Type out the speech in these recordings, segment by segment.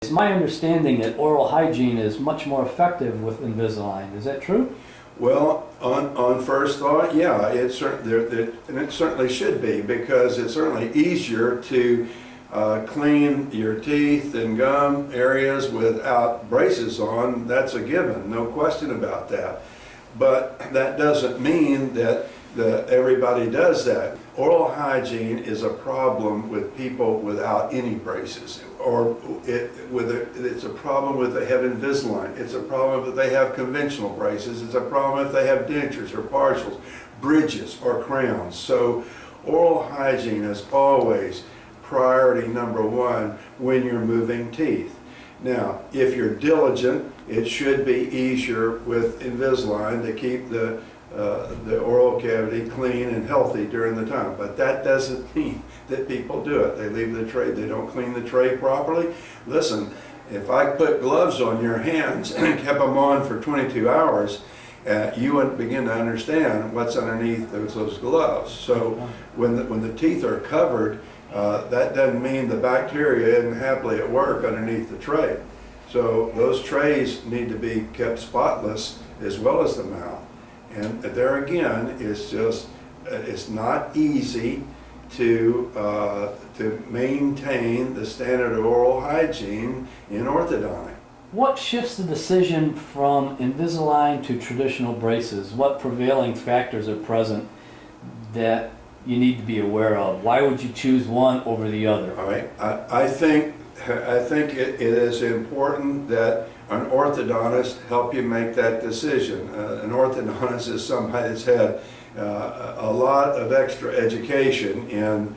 It's my understanding that oral hygiene is much more effective with Invisalign. Is that true? Well, on first thought, yeah, and it certainly should be, because it's certainly easier to clean your teeth and gum areas without braces on. That's a given, no question about that. But that doesn't mean that everybody does that. Oral hygiene is a problem with people without any braces, or it's a problem with they have Invisalign. It's a problem if they have conventional braces. It's a problem if they have dentures or partials, bridges or crowns. So oral hygiene is always priority number one when you're moving teeth. Now, if you're diligent, it should be easier with Invisalign to keep the oral cavity clean and healthy during the time. But that doesn't mean that people do it. They leave the tray, they don't clean the tray properly. Listen, if I put gloves on your hands and kept them on for 22 hours, you wouldn't begin to understand what's underneath those gloves. So when the teeth are covered, that doesn't mean the bacteria isn't happily at work underneath the tray. So those trays need to be kept spotless as well as the mouth. And there again, it's not easy to maintain the standard of oral hygiene in orthodontic. What shifts the decision from Invisalign to traditional braces? What prevailing factors are present that you need to be aware of? Why would you choose one over the other? All right, I think it is important that an orthodontist help you make that decision. An orthodontist is somebody that's had a lot of extra education in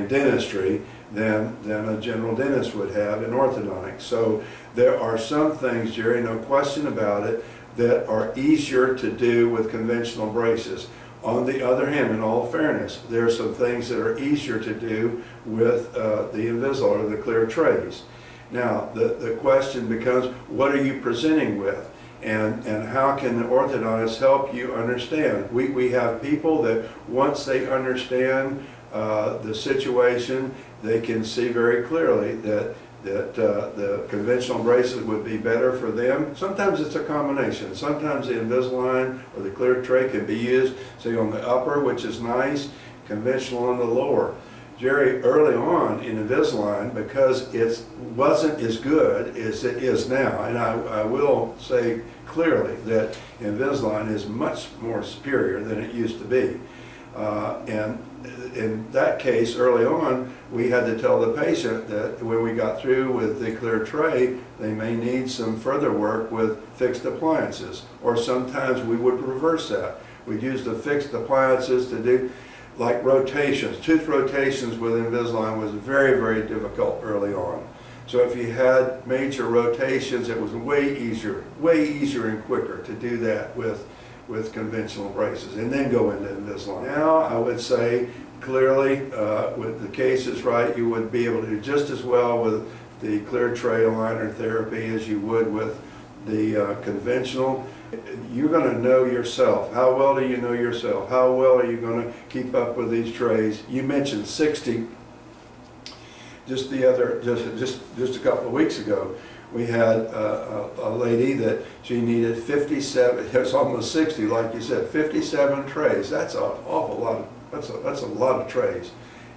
dentistry than a general dentist would have in orthodontics. So there are some things, Jerry, no question about it, that are easier to do with conventional braces. On the other hand, in all fairness, there are some things that are easier to do with the Invisalign or the clear trays. Now, the question becomes, what are you presenting with? And how can the orthodontist help you understand? We have people that once they understand the situation, they can see very clearly that the conventional braces would be better for them. Sometimes it's a combination. Sometimes the Invisalign or the clear tray can be used, say, on the upper, which is nice, conventional on the lower. Jerry, early on in Invisalign, because it wasn't as good as it is now, and I will say clearly that Invisalign is much more superior than it used to be. And in that case, early on, we had to tell the patient that when we got through with the clear tray, they may need some further work with fixed appliances. Or sometimes we would reverse that. We'd use the fixed appliances to do like rotations. Tooth rotations with Invisalign was very, very difficult early on. So if you had major rotations, it was way easier and quicker to do that with conventional braces and then go into Invisalign. Now I would say clearly with the cases right, you would be able to do just as well with the clear tray aligner therapy as you would with the conventional. You're going to know yourself. How well do you know yourself? How well are you going to keep up with these trays? You mentioned 60. Just a couple of weeks ago, we had a lady that she needed 57. It's almost 60, like you said, 57 trays. That's an awful lot. That's a lot of trays.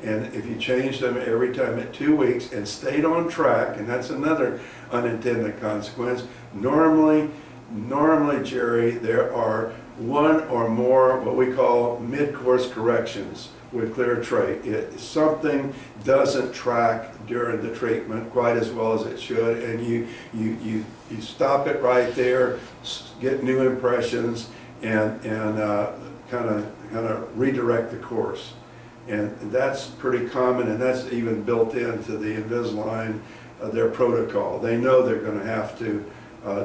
And if you change them every time at 2 weeks and stayed on track, and that's another unintended consequence. Normally, Jerry, there are one or more what we call mid-course corrections with clear tray. If something doesn't track during the treatment quite as well as it should, and you stop it right there, get new impressions, and kind of redirect the course. And that's pretty common, and that's even built into the Invisalign, their protocol. They know they're going to have to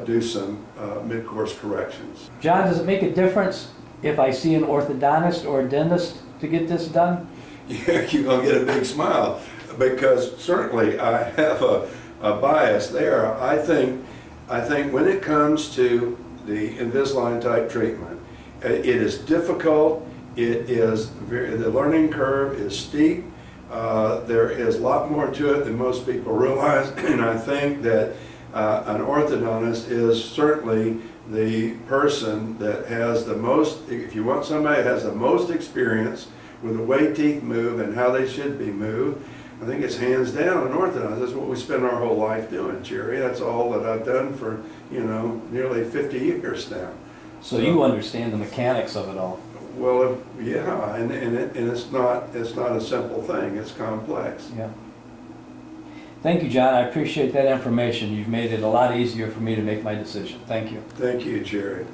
do some mid-course corrections. John, does it make a difference if I see an orthodontist or a dentist to get this done? Yeah, you're going to get a big smile, because certainly I have a bias there. I think when it comes to the Invisalign type treatment, it is difficult. It is the learning curve is steep. There is a lot more to it than most people realize, and I think that an orthodontist is certainly the person that has the most, if you want somebody that has the most experience with the way teeth move and how they should be moved, I think it's hands down an orthodontist. That's what we spend our whole life doing, Jerry. That's all that I've done for, nearly 50 years now. So you understand the mechanics of it all. Well, yeah, and it's not a simple thing. It's complex. Yeah. Thank you, John. I appreciate that information. You've made it a lot easier for me to make my decision. Thank you. Thank you, Jerry.